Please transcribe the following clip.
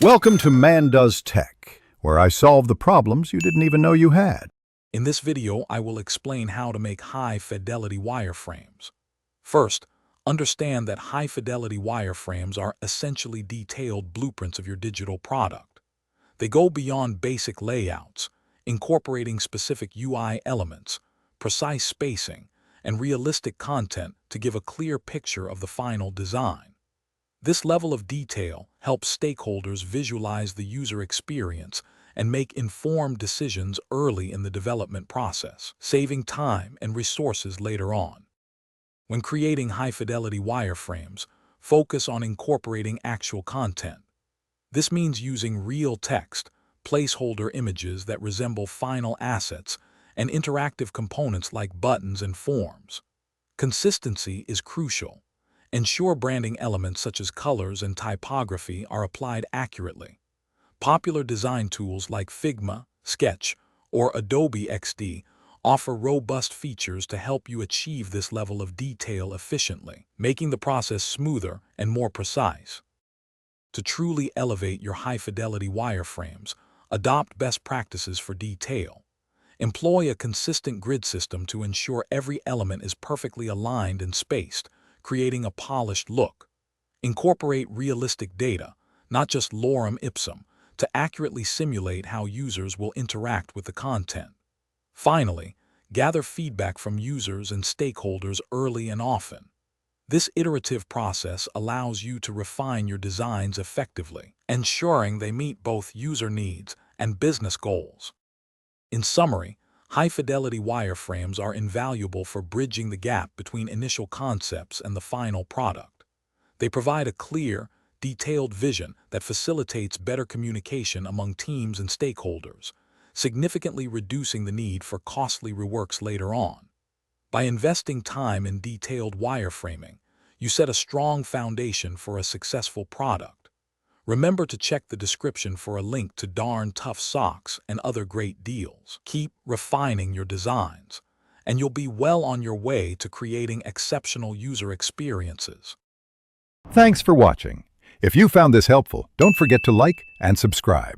Welcome to Man Does Tech, where I solve the problems you didn't even know you had. In this video, I will explain how to make high-fidelity wireframes. First, understand that high-fidelity wireframes are essentially detailed blueprints of your digital product. They go beyond basic layouts, incorporating specific UI elements, precise spacing, and realistic content to give a clear picture of the final design. This level of detail helps stakeholders visualize the user experience and make informed decisions early in the development process, saving time and resources later on. When creating high-fidelity wireframes, focus on incorporating actual content. This means using real text, placeholder images that resemble final assets, and interactive components like buttons and forms. Consistency is crucial. Ensure branding elements such as colors and typography are applied accurately. Popular design tools like Figma, Sketch, or Adobe XD offer robust features to help you achieve this level of detail efficiently, making the process smoother and more precise. To truly elevate your high-fidelity wireframes, adopt best practices for detail. Employ a consistent grid system to ensure every element is perfectly aligned and spaced, creating a polished look. Incorporate realistic data, not just lorem ipsum, to accurately simulate how users will interact with the content. Finally, gather feedback from users and stakeholders early and often. This iterative process allows you to refine your designs effectively, ensuring they meet both user needs and business goals. In summary, high-fidelity wireframes are invaluable for bridging the gap between initial concepts and the final product. They provide a clear, detailed vision that facilitates better communication among teams and stakeholders, significantly reducing the need for costly reworks later on. By investing time in detailed wireframing, you set a strong foundation for a successful product. Remember to check the description for a link to Darn Tough Socks and other great deals. Keep refining your designs, and you'll be well on your way to creating exceptional user experiences. Thanks for watching. If you found this helpful, don't forget to like and subscribe.